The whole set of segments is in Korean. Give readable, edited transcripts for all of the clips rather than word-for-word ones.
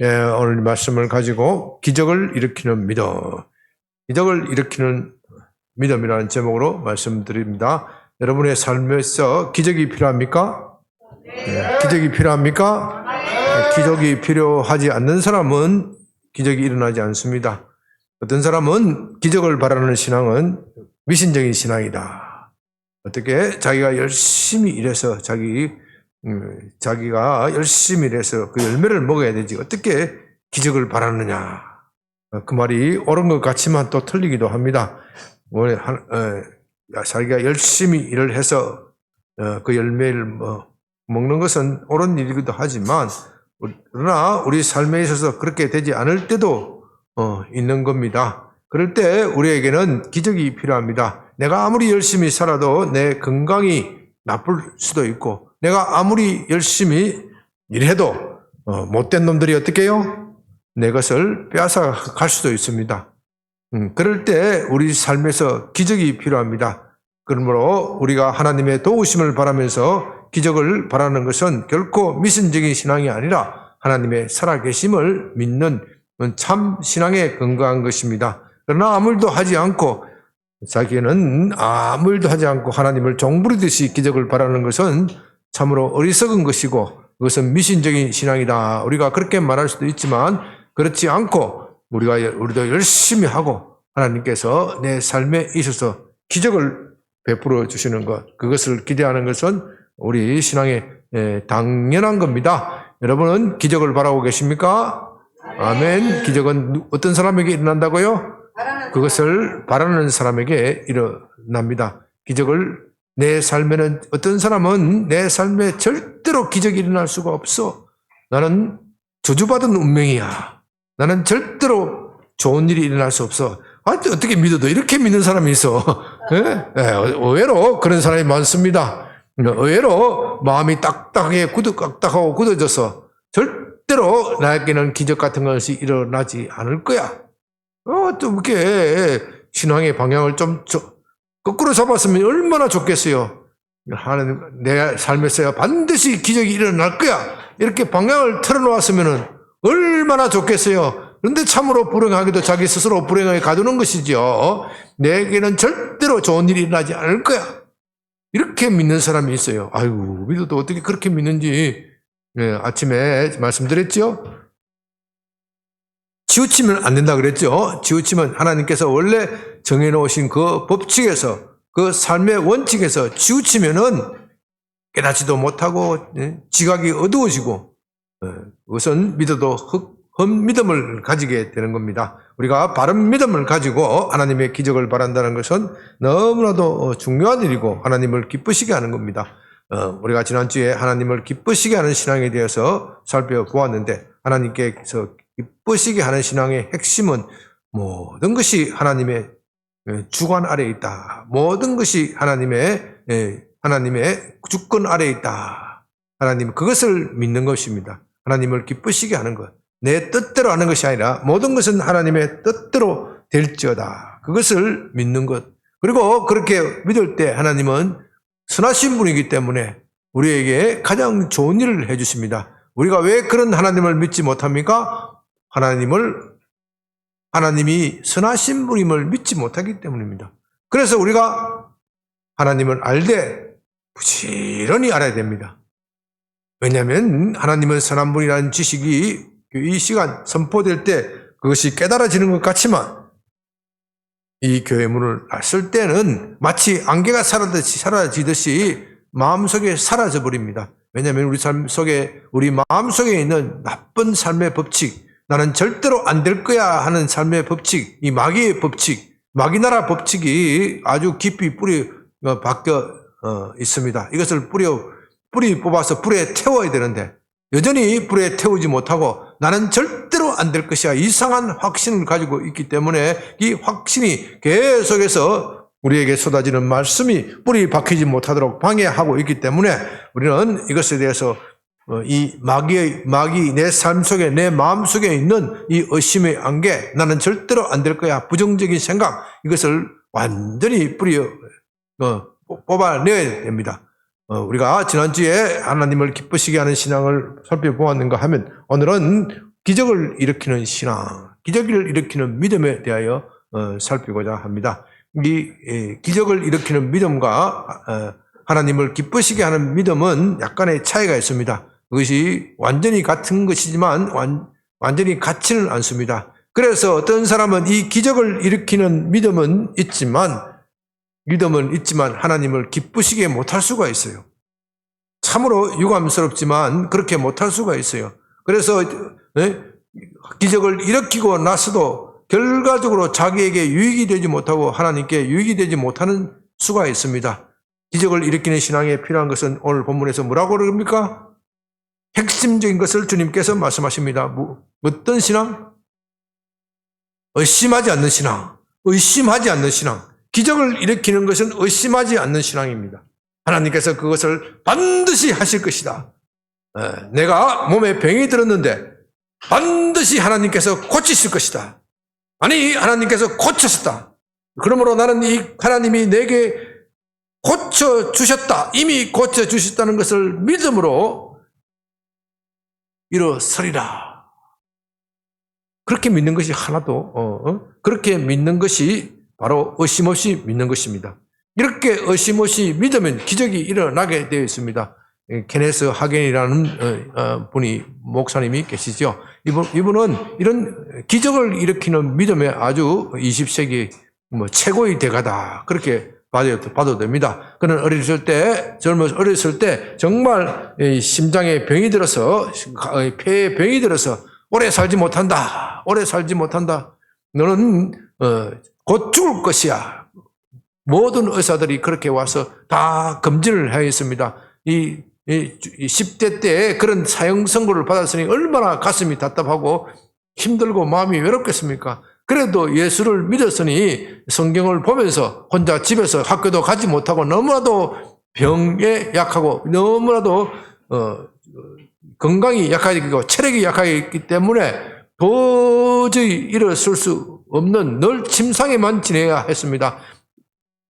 오늘 말씀을 가지고 기적을 일으키는 믿음, 기적을 일으키는 믿음이라는 제목으로 말씀드립니다. 여러분의 삶에서 기적이 필요합니까? 기적이 필요합니까? 기적이 필요하지 않는 사람은 기적이 일어나지 않습니다. 어떤 사람은 기적을 바라는 신앙은 미신적인 신앙이다. 어떻게 자기가 열심히 일해서 자기가 열심히 일해서 그 열매를 먹어야 되지 어떻게 기적을 바라느냐. 그 말이 옳은 것 같지만 또 틀리기도 합니다. 자기가 열심히 일을 해서 그 열매를 먹는 것은 옳은 일이기도 하지만 그러나 우리 삶에 있어서 그렇게 되지 않을 때도 있는 겁니다. 그럴 때 우리에게는 기적이 필요합니다. 내가 아무리 열심히 살아도 내 건강이 나쁠 수도 있고 내가 아무리 열심히 일해도 못된 놈들이 어떻게 해요? 내 것을 빼앗아 갈 수도 있습니다. 그럴 때 우리 삶에서 기적이 필요합니다. 그러므로 우리가 하나님의 도우심을 바라면서 기적을 바라는 것은 결코 미신적인 신앙이 아니라 하나님의 살아계심을 믿는 참 신앙에 근거한 것입니다. 그러나 아무 일도 하지 않고 자기는 아무 일도 하지 않고 하나님을 종부리듯이 기적을 바라는 것은 참으로 어리석은 것이고 그것은 미신적인 신앙이다. 우리가 그렇게 말할 수도 있지만 그렇지 않고 우리도 열심히 하고 하나님께서 내 삶에 있어서 기적을 베풀어 주시는 것, 그것을 기대하는 것은 우리 신앙의 당연한 겁니다. 여러분은 기적을 바라고 계십니까? 아멘. 기적은 어떤 사람에게 일어난다고요? 그것을 바라는 사람에게 일어납니다. 기적을 내 삶에는 어떤 사람은 내 삶에 절대로 기적이 일어날 수가 없어. 나는 저주받은 운명이야. 나는 절대로 좋은 일이 일어날 수 없어. 어떻게 믿어도 이렇게 믿는 사람이 있어. 의외로 그런 사람이 많습니다. 의외로 마음이 딱딱하고 굳어져서 절대로 나에게는 기적 같은 것이 일어나지 않을 거야. 또 이렇게 신앙의 방향을 좀 거꾸로 잡았으면 얼마나 좋겠어요. 하나님, 내 삶에서 반드시 기적이 일어날 거야. 이렇게 방향을 틀어놓았으면 얼마나 좋겠어요. 그런데 참으로 불행하게도 자기 스스로 불행하게 가두는 것이죠. 내게는 절대로 좋은 일이 일어나지 않을 거야. 이렇게 믿는 사람이 있어요. 아이고, 믿어도 어떻게 그렇게 믿는지 아침에 말씀드렸죠. 치우치면 안 된다 그랬죠. 치우치면 하나님께서 원래 정해놓으신 그 법칙에서 그 삶의 원칙에서 치우치면은 깨닫지도 못하고 지각이 어두워지고 그것은 믿어도 헛 믿음을 가지게 되는 겁니다. 우리가 바른 믿음을 가지고 하나님의 기적을 바란다는 것은 너무나도 중요한 일이고 하나님을 기쁘시게 하는 겁니다. 우리가 지난주에 하나님을 기쁘시게 하는 신앙에 대해서 살펴보았는데 하나님께서 기쁘시게 하는 신앙의 핵심은 모든 것이 하나님의 주관 아래에 있다. 모든 것이 하나님의 주권 아래에 있다. 하나님 그것을 믿는 것입니다. 하나님을 기쁘시게 하는 것. 내 뜻대로 하는 것이 아니라 모든 것은 하나님의 뜻대로 될지어다. 그것을 믿는 것. 그리고 그렇게 믿을 때 하나님은 선하신 분이기 때문에 우리에게 가장 좋은 일을 해주십니다. 우리가 왜 그런 하나님을 믿지 못합니까? 하나님이 선하신 분임을 믿지 못하기 때문입니다. 그래서 우리가 하나님을 알되 부지런히 알아야 됩니다. 왜냐하면 하나님은 선한 분이라는 지식이 이 시간 선포될 때 그것이 깨달아지는 것 같지만 이 교회 문을 놨을 때는 마치 안개가 사라지듯이 마음속에 사라져버립니다. 왜냐하면 우리 삶 속에, 우리 마음속에 있는 나쁜 삶의 법칙, 나는 절대로 안 될 거야 하는 삶의 법칙, 이 마귀의 법칙, 마귀나라 법칙이 아주 깊이 뿌리 박혀 있습니다. 이것을 뿌리 뽑아서 불에 태워야 되는데 여전히 불에 태우지 못하고 나는 절대로 안 될 것이야 이상한 확신을 가지고 있기 때문에 이 확신이 계속해서 우리에게 쏟아지는 말씀이 뿌리 박히지 못하도록 방해하고 있기 때문에 우리는 이것에 대해서 이 마귀 내 삶 속에 내 마음 속에 있는 이 의심의 안개 나는 절대로 안 될 거야 부정적인 생각 이것을 완전히 뽑아내야 됩니다. 우리가 지난주에 하나님을 기쁘시게 하는 신앙을 살펴보았는가 하면 오늘은 기적을 일으키는 신앙, 기적을 일으키는 믿음에 대하여 살피고자 합니다. 이 기적을 일으키는 믿음과 하나님을 기쁘시게 하는 믿음은 약간의 차이가 있습니다. 그것이 완전히 같은 것이지만 완전히 같지는 않습니다. 그래서 어떤 사람은 이 기적을 일으키는 믿음은 있지만 하나님을 기쁘시게 못할 수가 있어요. 참으로 유감스럽지만 그렇게 못할 수가 있어요. 그래서 기적을 일으키고 나서도 결과적으로 자기에게 유익이 되지 못하고 하나님께 유익이 되지 못하는 수가 있습니다. 기적을 일으키는 신앙에 필요한 것은 오늘 본문에서 뭐라고 그럽니까? 핵심적인 것을 주님께서 말씀하십니다. 어떤 신앙? 의심하지 않는 신앙. 의심하지 않는 신앙. 기적을 일으키는 것은 의심하지 않는 신앙입니다. 하나님께서 그것을 반드시 하실 것이다. 내가 몸에 병이 들었는데 반드시 하나님께서 고치실 것이다. 아니, 하나님께서 고쳤다. 그러므로 나는 이 하나님이 내게 고쳐주셨다. 이미 고쳐주셨다는 것을 믿음으로 일어서리라. 그렇게 믿는 것이 하나도, 그렇게 믿는 것이 바로 의심 없이 믿는 것입니다. 이렇게 의심 없이 믿으면 기적이 일어나게 되어 있습니다. 케네스 하겐이라는 분이 목사님이 계시죠. 이분은 이런 기적을 일으키는 믿음에 아주 20세기 최고의 대가다. 그렇게 봐도 됩니다. 그는 어렸을 때 정말 심장에 병이 들어서 폐에 병이 들어서 오래 살지 못한다. 너는 곧 죽을 것이야. 모든 의사들이 그렇게 와서 다 검진을 하였습니다. 이 10대 때 그런 사형 선고를 받았으니 얼마나 가슴이 답답하고 힘들고 마음이 외롭겠습니까? 그래도 예수를 믿었으니 성경을 보면서 혼자 집에서 학교도 가지 못하고 너무나도 병에 약하고 너무나도 건강이 약하고 체력이 약하기 때문에 도저히 일어설 수 없는 늘 침상에만 지내야 했습니다.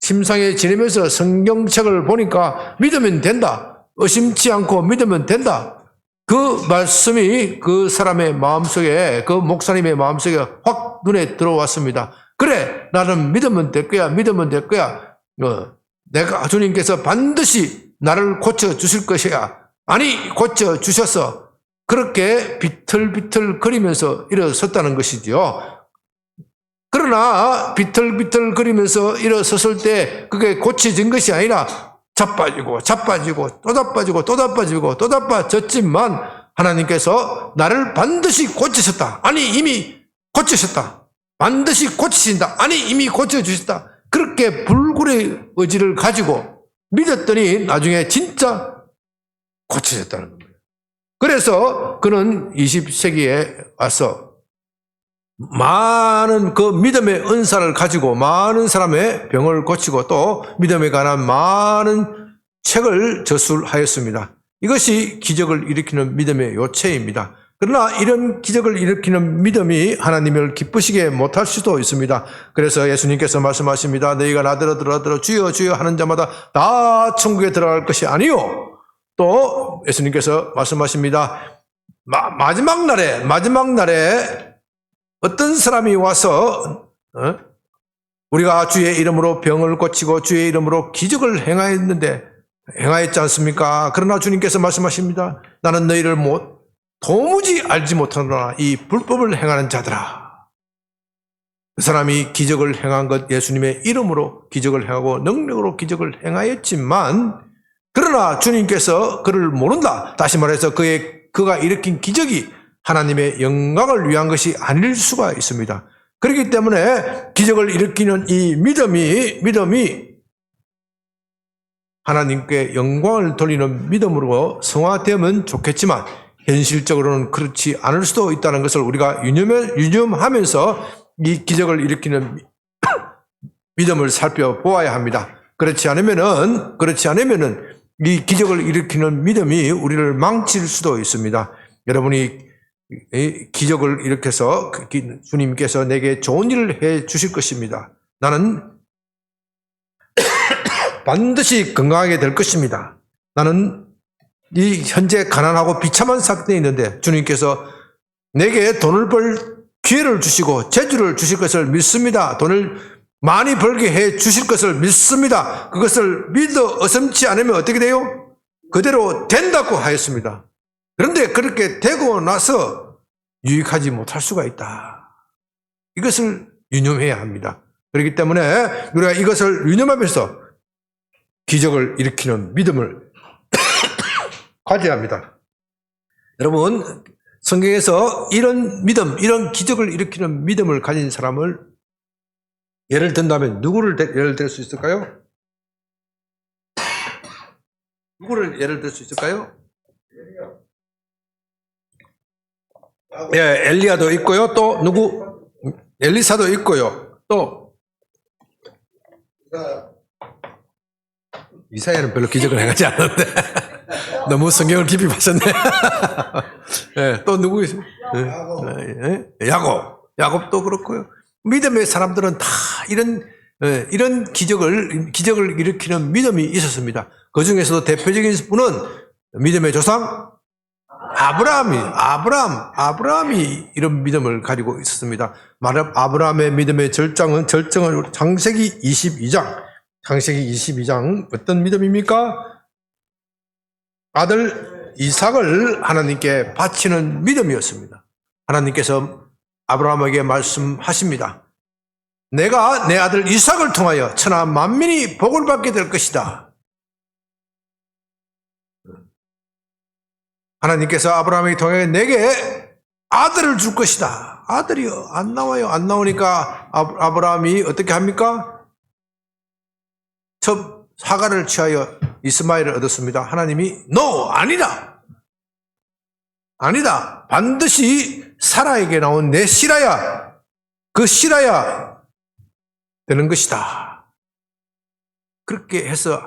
침상에 지내면서 성경책을 보니까 믿으면 된다. 의심치 않고 믿으면 된다. 그 말씀이 그 사람의 마음속에, 그 목사님의 마음속에 확 눈에 들어왔습니다. 그래, 나는 믿으면 될 거야. 내가 주님께서 반드시 나를 고쳐주실 것이야. 아니, 고쳐주셨어. 그렇게 비틀비틀 거리면서 일어섰다는 것이지요. 그러나 비틀비틀 거리면서 일어섰을 때 그게 고쳐진 것이 아니라 자빠지고 또 자빠졌지만 하나님께서 나를 반드시 고치셨다. 아니, 이미 고치셨다. 반드시 고치신다. 아니, 이미 고쳐주셨다. 그렇게 불굴의 의지를 가지고 믿었더니 나중에 진짜 고치셨다는 겁니다. 그래서 그는 20세기에 와서 많은 그 믿음의 은사를 가지고 많은 사람의 병을 고치고 또 믿음에 관한 많은 책을 저술하였습니다. 이것이 기적을 일으키는 믿음의 요체입니다. 그러나 이런 기적을 일으키는 믿음이 하나님을 기쁘시게 못할 수도 있습니다. 그래서 예수님께서 말씀하십니다. 너희가 나더러 주여 주여 하는 자마다 다 천국에 들어갈 것이 아니요. 또 예수님께서 말씀하십니다. 마지막 날에 어떤 사람이 와서 우리가 주의 이름으로 병을 고치고 주의 이름으로 기적을 행하였지 않습니까? 그러나 주님께서 말씀하십니다. 나는 너희를 도무지 알지 못하노라. 이 불법을 행하는 자들아. 그 사람이 기적을 행한 것 예수님의 이름으로 기적을 행하고 능력으로 기적을 행하였지만 그러나 주님께서 그를 모른다. 다시 말해서 그가 일으킨 기적이 하나님의 영광을 위한 것이 아닐 수가 있습니다. 그렇기 때문에 기적을 일으키는 이 믿음이 하나님께 영광을 돌리는 믿음으로 성화되면 좋겠지만 현실적으로는 그렇지 않을 수도 있다는 것을 우리가 유념하면서 이 기적을 일으키는 믿음을 살펴보아야 합니다. 그렇지 않으면은 이 기적을 일으키는 믿음이 우리를 망칠 수도 있습니다. 여러분이 기적을 일으켜서 주님께서 내게 좋은 일을 해 주실 것입니다. 나는 반드시 건강하게 될 것입니다. 나는 이 현재 가난하고 비참한 상태에 있는데 주님께서 내게 돈을 벌 기회를 주시고 재주를 주실 것을 믿습니다. 돈을 많이 벌게 해 주실 것을 믿습니다. 그것을 믿어 어슴치 않으면 어떻게 돼요? 그대로 된다고 하였습니다. 그런데 그렇게 되고 나서 유익하지 못할 수가 있다. 이것을 유념해야 합니다. 그렇기 때문에 우리가 이것을 유념하면서 기적을 일으키는 믿음을 가져야 합니다. 여러분, 성경에서 이런 믿음, 이런 기적을 일으키는 믿음을 가진 사람을 예를 든다면 누구를 예를 들 수 있을까요? 누구를 예를 들 수 있을까요? 예, 엘리야도 있고요. 또 누구? 엘리사도 있고요. 또 이사야는 별로 기적을 행하지 않았는데 너무 성경을 깊이 봤었네. 예, 또 누구 있어요? 야곱도 그렇고요. 믿음의 사람들은 다 이런 기적을 일으키는 믿음이 있었습니다. 그 중에서도 대표적인 분은 믿음의 조상 아브라함이 이런 믿음을 가지고 있었습니다. 아브라함의 믿음의 절정은 창세기 22장 어떤 믿음입니까? 아들 이삭을 하나님께 바치는 믿음이었습니다. 하나님께서 아브라함에게 말씀하십니다. 내가 내 아들 이삭을 통하여 천하 만민이 복을 받게 될 것이다. 하나님께서 아브라함에게 통해 내게 아들을 줄 것이다. 아들이요. 안 나와요. 안 나오니까 아브라함이 어떻게 합니까? 첫 사가를 취하여 이스마엘을 얻었습니다. 하나님이 아니다. 반드시 사라에게 나온 내 실아야, 그 실아야 되는 것이다. 그렇게 해서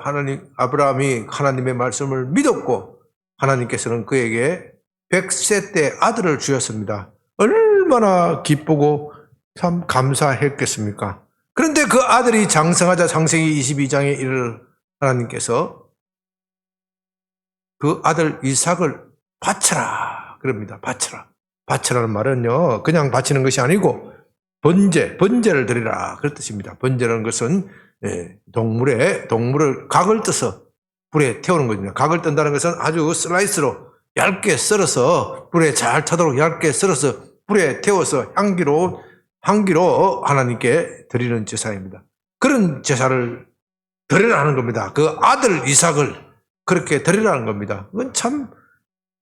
아브라함이 하나님의 말씀을 믿었고 하나님께서는 그에게 100세 때 아들을 주셨습니다. 얼마나 기쁘고 참 감사했겠습니까? 그런데 그 아들이 장성하자 창세기 22장에 이르러 하나님께서 그 아들 이삭을 바쳐라 그럽니다. 바쳐라는 말은요, 그냥 바치는 것이 아니고 번제를 드리라 그런 뜻입니다. 번제라는 것은 동물을 각을 떠서 불에 태우는 거거든요. 각을 뜬다는 것은 아주 슬라이스로 얇게 썰어서 불에 잘 타도록 얇게 썰어서 불에 태워서 향기로 하나님께 드리는 제사입니다. 그런 제사를 드리라는 겁니다. 그 아들 이삭을 그렇게 드리라는 겁니다. 그건 참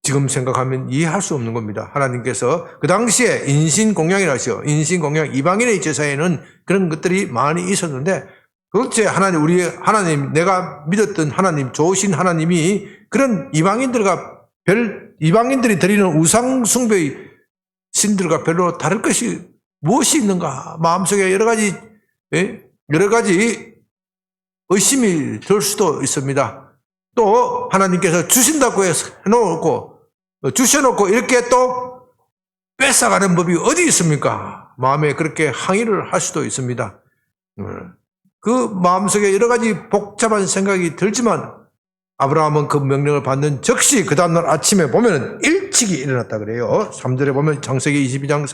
지금 생각하면 이해할 수 없는 겁니다. 하나님께서 그 당시에 인신공양이라시요. 인신공양, 이방인의 제사에는 그런 것들이 많이 있었는데 도대체 하나님, 내가 믿었던 하나님, 좋으신 하나님이 그런 이방인들이 드리는 우상숭배의 신들과 별로 다를 것이 무엇이 있는가? 마음속에 여러 가지 의심이 들 수도 있습니다. 또 하나님께서 주신다고 주셔놓고 이렇게 또 뺏어가는 법이 어디 있습니까? 마음에 그렇게 항의를 할 수도 있습니다. 그 마음속에 여러 가지 복잡한 생각이 들지만 아브라함은 그 명령을 받는 즉시 그 다음날 아침에 보면 일찍이 일어났다 그래요. 3절에 보면 창세기 22장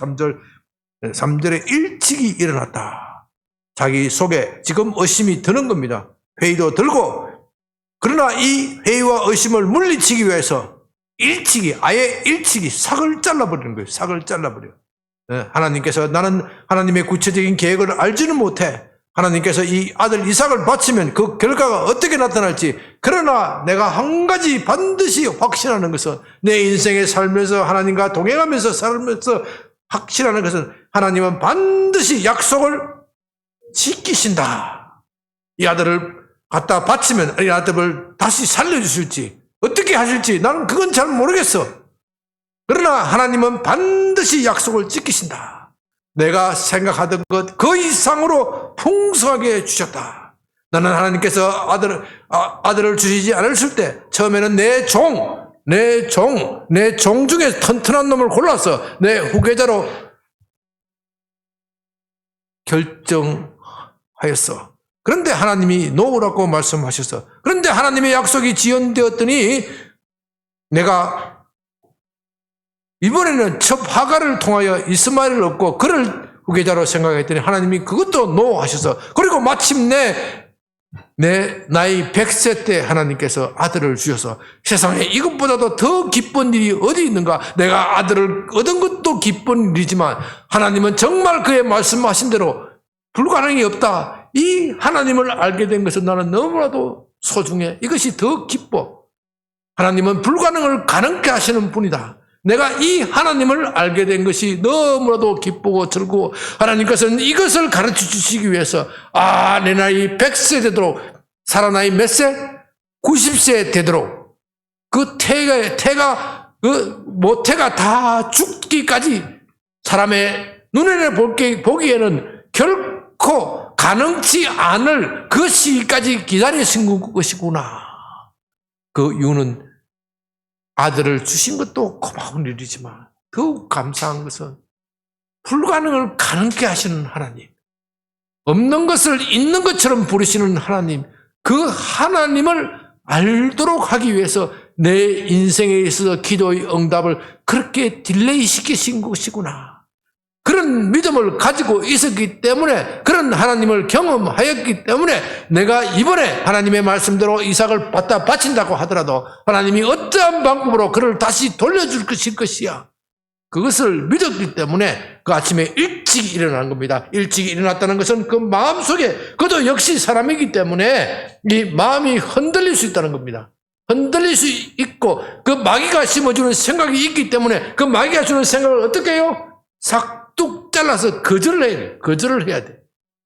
3절에 일찍이 일어났다. 자기 속에 지금 의심이 드는 겁니다. 회의도 들고, 그러나 이 회의와 의심을 물리치기 위해서 아예 일찍이 삭을 잘라버리는 거예요. 삭을 잘라버려. 하나님께서 나는 하나님의 구체적인 계획을 알지는 못해. 하나님께서 이 아들 이삭을 바치면 그 결과가 어떻게 나타날지, 그러나 내가 한 가지 반드시 확신하는 것은 내 인생에 살면서 하나님과 동행하면서 살면서 확신하는 것은 하나님은 반드시 약속을 지키신다. 이 아들을 갖다 바치면 이 아들을 다시 살려주실지 어떻게 하실지 나는 그건 잘 모르겠어. 그러나 하나님은 반드시 약속을 지키신다. 내가 생각하던 것 그 이상으로 풍성하게 주셨다. 나는 하나님께서 아들을 주시지 않으실 때 처음에는 내 종 중에 튼튼한 놈을 골라서 내 후계자로 결정하였어. 그런데 하나님이 놓으라고 말씀하셨어. 그런데 하나님의 약속이 지연되었더니 내가 이번에는 첩 하갈을 통하여 이스마엘을 얻고 그를 후계자로 생각했더니 하나님이 그것도 노하셔서 그리고 마침내 내 나이 100세 때 하나님께서 아들을 주셔서 세상에 이것보다도 더 기쁜 일이 어디 있는가. 내가 아들을 얻은 것도 기쁜 일이지만 하나님은 정말 그의 말씀하신 대로 불가능이 없다. 이 하나님을 알게 된 것은 나는 너무나도 소중해. 이것이 더 기뻐. 하나님은 불가능을 가능케 하시는 분이다. 내가 이 하나님을 알게 된 것이 너무나도 기쁘고 즐거워. 하나님께서는 이것을 가르쳐 주시기 위해서 내 나이 100세 되도록 살아나이 몇 세? 90세 되도록 그 태가 다 죽기까지 사람의 눈에 보기에는 결코 가능치 않을 그 시기까지 기다리신 것이구나. 그 이유는 아들을 주신 것도 고마운 일이지만 더욱 감사한 것은 불가능을 가능케 하시는 하나님, 없는 것을 있는 것처럼 부르시는 하나님, 그 하나님을 알도록 하기 위해서 내 인생에 있어서 기도의 응답을 그렇게 딜레이 시키신 것이구나. 그런 믿음을 가지고 있었기 때문에, 그런 하나님을 경험하였기 때문에 내가 이번에 하나님의 말씀대로 이삭을 바친다고 하더라도 하나님이 어떠한 방법으로 그를 다시 돌려줄 것이야. 그것을 믿었기 때문에 그 아침에 일찍 일어난 겁니다. 일찍 일어났다는 것은 그 마음속에 그도 역시 사람이기 때문에 이 마음이 흔들릴 수 있다는 겁니다. 흔들릴 수 있고 그 마귀가 심어주는 생각이 있기 때문에 그 마귀가 주는 생각을 어떻게 해요? 싹둑 잘라서 거절을 해야 돼.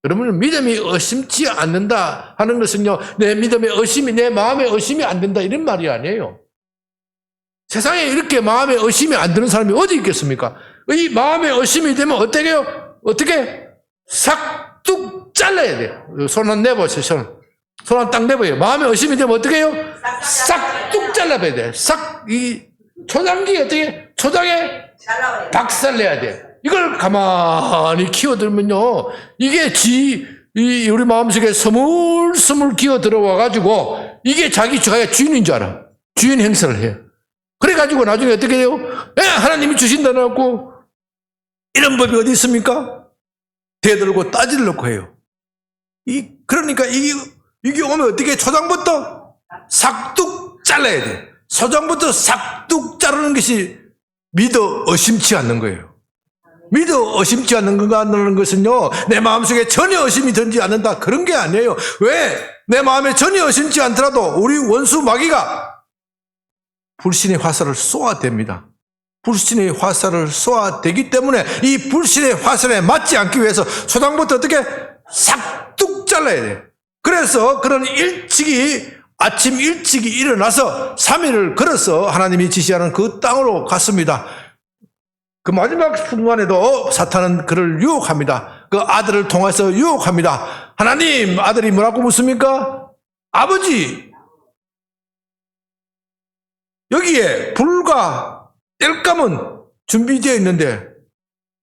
그러면 믿음이 의심치 않는다 하는 것은요, 내 마음에 의심이 안 된다 이런 말이 아니에요. 세상에 이렇게 마음에 의심이 안 드는 사람이 어디 있겠습니까? 이 마음에 의심이 되면 어떻게 해요? 어떻게? 싹둑 잘라야 돼요. 손 한 내보세요, 손 한 딱 내보세요. 마음에 의심이 되면 어떻게 해요? 싹둑 잘라봐야 돼. 이 초장기 어떻게? 초장에 박살내야 돼. 이걸 가만히 키워들면요, 이게 우리 마음속에 스물스물 기어 들어와가지고, 이게 자기가 주인인 줄 알아. 주인 행세를 해. 그래가지고 나중에 어떻게 돼요? 하나님이 주신다 놓고, 이런 법이 어디 있습니까? 대들고 따지려고 해요. 그러니까 이게 오면 어떻게 초장부터 싹둑 잘라야 돼. 초장부터 싹둑 자르는 것이 믿어 의심치 않는 거예요. 믿어 의심치 않는 것은요, 내 마음속에 전혀 의심이 들지 않는다 그런 게 아니에요. 왜? 내 마음에 전혀 의심치 않더라도 우리 원수 마귀가 불신의 화살을 쏘아댑니다. 불신의 화살을 쏘아대기 때문에 이 불신의 화살에 맞지 않기 위해서 초장부터 어떻게 싹둑 잘라야 돼요. 그래서 그런 아침 일찍이 일어나서 3일을 걸어서 하나님이 지시하는 그 땅으로 갔습니다. 그 마지막 순간에도 사탄은 그를 유혹합니다. 그 아들을 통해서 유혹합니다. 하나님, 아들이 뭐라고 묻습니까? 아버지, 여기에 불과 땔감은 준비되어 있는데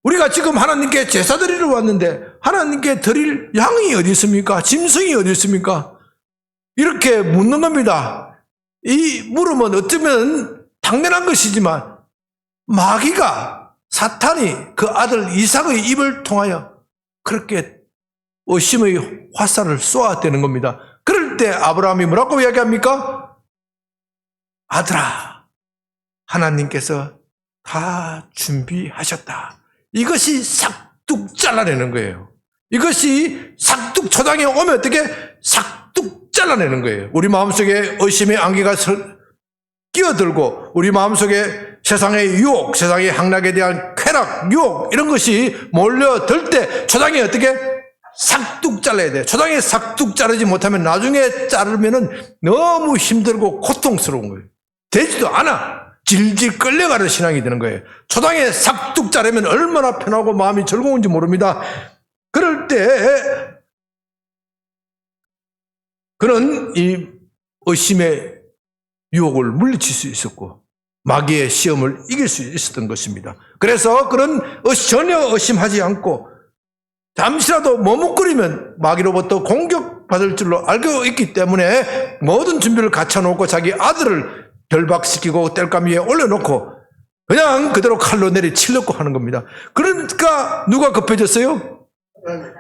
우리가 지금 하나님께 제사 드리러 왔는데 하나님께 드릴 양이 어디 있습니까? 짐승이 어디 있습니까? 이렇게 묻는 겁니다. 이 물음은 어쩌면 당연한 것이지만 마귀가, 사탄이 그 아들 이삭의 입을 통하여 그렇게 의심의 화살을 쏘아대는 겁니다. 그럴 때 아브라함이 뭐라고 이야기합니까? 아들아, 하나님께서 다 준비하셨다. 이것이 싹둑 잘라내는 거예요. 이것이 싹둑 초장에 오면 어떻게 싹둑 잘라내는 거예요. 우리 마음속에 의심의 안개가 끼어들고 우리 마음속에 세상의 유혹, 세상의 향락에 대한 쾌락, 유혹 이런 것이 몰려들 때 초장에 어떻게 싹둑 잘라야 돼. 초장에 싹둑 자르지 못하면 나중에 자르면은 너무 힘들고 고통스러운 거예요. 되지도 않아. 질질 끌려가는 신앙이 되는 거예요. 초장에 싹둑 자르면 얼마나 편하고 마음이 즐거운지 모릅니다. 그럴 때 그런 이 의심의 유혹을 물리칠 수 있었고 마귀의 시험을 이길 수 있었던 것입니다. 그래서 그런 전혀 의심하지 않고 잠시라도 머뭇거리면 마귀로부터 공격받을 줄로 알고 있기 때문에 모든 준비를 갖춰놓고 자기 아들을 결박시키고 땔감 위에 올려놓고 그냥 그대로 칼로 내리치려고 하는 겁니다. 그러니까 누가 급해졌어요?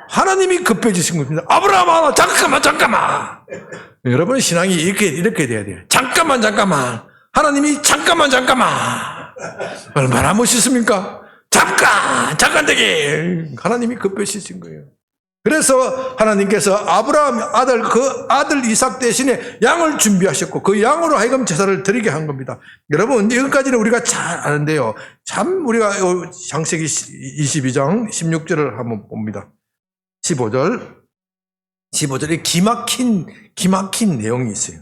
하나님이 급해지신 겁니다. 아브라함아, 잠깐만. 여러분 신앙이 이렇게 돼야 돼요. 잠깐만. 하나님이 잠깐만. 얼마나 멋있습니까? 잠깐 되게 하나님이 급해지신 거예요. 그래서 하나님께서 아브라함 아들 이삭 대신에 양을 준비하셨고 그 양으로 하여금 제사를 드리게 한 겁니다. 여러분 이것까지는 우리가 잘 아는데요. 참 우리가 창세기 22장 16절을 한번 봅니다. 15절에 기막힌 내용이 있어요.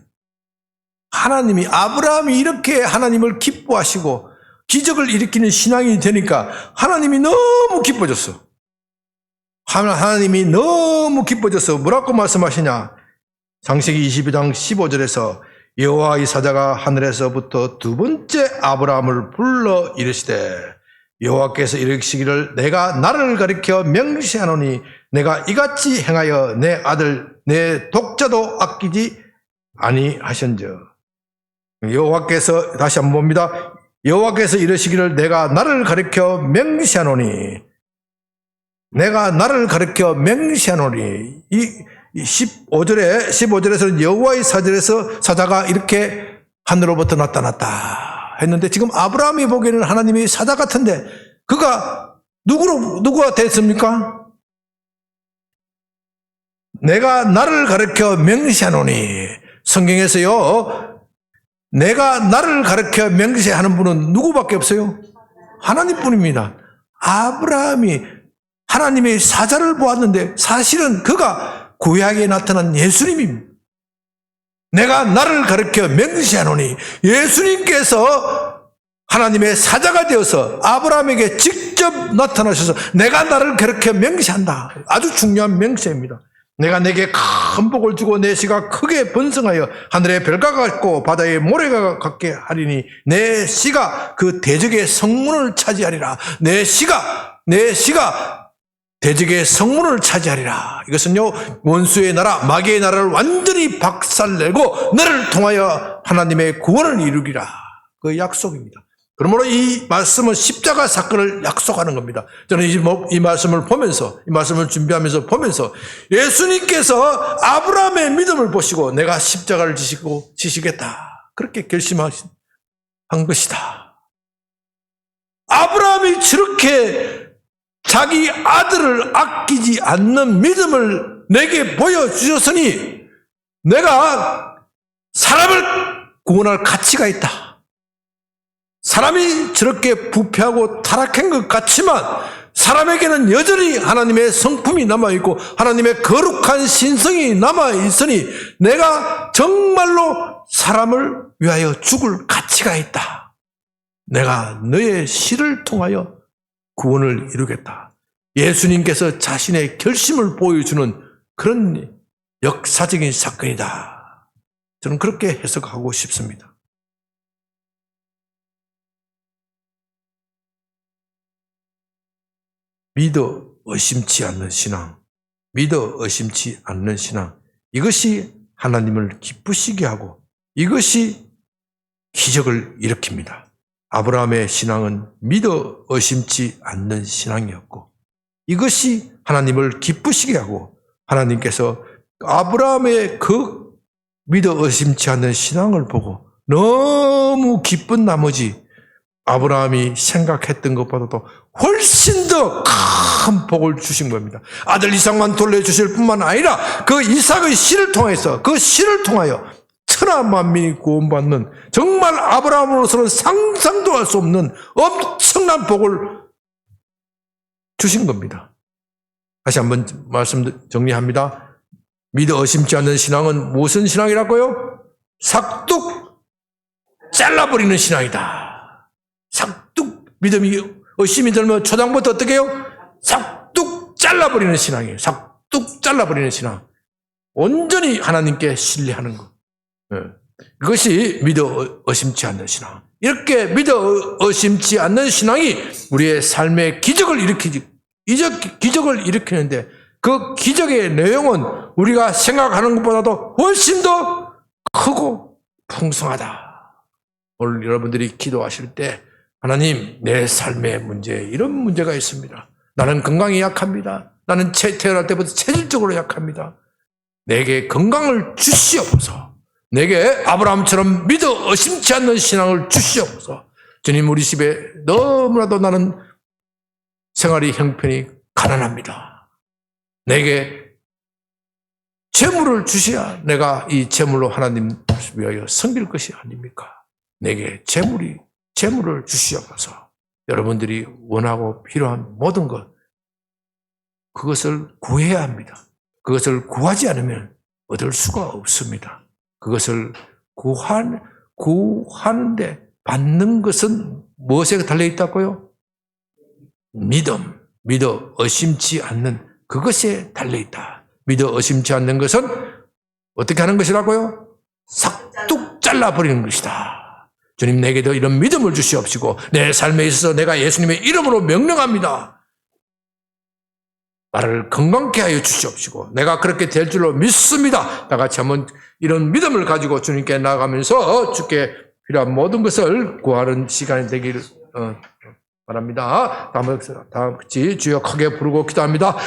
아브라함이 이렇게 하나님을 기뻐하시고 기적을 일으키는 신앙이 되니까 하나님이 너무 기뻐졌어. 하나님이 너무 기뻐져서 뭐라고 말씀하시냐? 창세기 22장 15절에서 여호와의 사자가 하늘에서부터 두 번째 아브라함을 불러 이르시되 여호와께서 이르시기를 내가 나를 가리켜 명시하노니 내가 이같이 행하여 내 아들 내 독자도 아끼지 아니하신저. 여호와께서 다시 한번 봅니다. 여호와께서 이르시기를 내가 나를 가리켜 명시하노니 내가 나를 가르쳐 맹시하노니. 이 15절에서는 여호와의 사자가 이렇게 하늘로부터 나타났다 했는데 지금 아브라함이 보기에는 하나님이 사자 같은데 그가 누구가 됐습니까? 내가 나를 가르쳐 맹시하노니. 성경에서요, 내가 나를 가르쳐 맹시하는 분은 누구밖에 없어요? 하나님뿐입니다. 아브라함이 하나님의 사자를 보았는데 사실은 그가 구약에 나타난 예수님입니다. 내가 나를 가르쳐 맹시하노니. 예수님께서 하나님의 사자가 되어서 아브라함에게 직접 나타나셔서 내가 나를 가르쳐 맹시한다. 아주 중요한 맹세입니다. 내가 내게 큰 복을 주고 내 씨가 크게 번성하여 하늘의 별과 같고 바다의 모래가 같게 하리니 내 씨가 그 대적의 성문을 차지하리라. 내 씨가 대적의 성문을 차지하리라. 이것은요, 원수의 나라, 마귀의 나라를 완전히 박살내고 너를 통하여 하나님의 구원을 이루기라. 그 약속입니다. 그러므로 이 말씀은 십자가 사건을 약속하는 겁니다. 저는 이 말씀을 보면서, 이 말씀을 준비하면서 보면서 예수님께서 아브라함의 믿음을 보시고 내가 십자가를 지시겠다. 그렇게 결심한 것이다. 아브라함이 저렇게 자기 아들을 아끼지 않는 믿음을 내게 보여주셨으니 내가 사람을 구원할 가치가 있다. 사람이 저렇게 부패하고 타락한 것 같지만 사람에게는 여전히 하나님의 성품이 남아있고 하나님의 거룩한 신성이 남아있으니 내가 정말로 사람을 위하여 죽을 가치가 있다. 내가 너의 씨를 통하여 구원을 이루겠다. 예수님께서 자신의 결심을 보여주는 그런 역사적인 사건이다. 저는 그렇게 해석하고 싶습니다. 믿어 의심치 않는 신앙, 믿어 의심치 않는 신앙, 이것이 하나님을 기쁘시게 하고 이것이 기적을 일으킵니다. 아브라함의 신앙은 믿어 의심치 않는 신앙이었고 이것이 하나님을 기쁘시게 하고 하나님께서 아브라함의 그 믿어 의심치 않는 신앙을 보고 너무 기쁜 나머지 아브라함이 생각했던 것보다도 훨씬 더 큰 복을 주신 겁니다. 아들 이삭만 돌려주실 뿐만 아니라 그 이삭의 씨를 통해서 그 씨를 통하여 천하 만민이 구원받는 정말 아브라함으로서는 상상도 할 수 없는 엄청난 복을 주신 겁니다. 다시 한번 말씀 정리합니다. 믿어 의심치 않는 신앙은 무슨 신앙이라고요? 삭둑 잘라버리는 신앙이다. 삭둑 믿음이 의심이 들면 초장부터 어떻게 해요? 삭둑 잘라버리는 신앙이에요. 삭둑 잘라버리는 신앙. 온전히 하나님께 신뢰하는 것. 그것이 믿어 의심치 않는 신앙. 이렇게 믿어 의심치 않는 신앙이 우리의 삶의 기적을 일으키는데 그 기적의 내용은 우리가 생각하는 것보다도 훨씬 더 크고 풍성하다. 오늘 여러분들이 기도하실 때 하나님, 내 삶의 문제에 이런 문제가 있습니다. 나는 건강이 약합니다. 나는 태어날 때부터 체질적으로 약합니다. 내게 건강을 주시옵소서. 내게 아브라함처럼 믿어 의심치 않는 신앙을 주시옵소서. 주님, 우리 집에 너무나도 나는 생활이 형편이 가난합니다. 내게 재물을 주셔야 내가 이 재물로 하나님 위하여 섬길 것이 아닙니까? 내게 재물을 주시옵소서. 여러분들이 원하고 필요한 모든 것, 그것을 구해야 합니다. 그것을 구하지 않으면 얻을 수가 없습니다. 그것을 구하는데 받는 것은 무엇에 달려있다고요? 믿어 의심치 않는 그것에 달려있다. 믿어 의심치 않는 것은 어떻게 하는 것이라고요? 싹둑 잘라버리는 것이다. 주님, 내게도 이런 믿음을 주시옵시고 내 삶에 있어서 내가 예수님의 이름으로 명령합니다. 나를 건강케 하여 주시옵시고 내가 그렇게 될 줄로 믿습니다. 다 같이 한번 이런 믿음을 가지고 주님께 나아가면서 주께 필요한 모든 것을 구하는 시간이 되기를 바랍니다. 다 같이 주여 크게 부르고 기도합니다.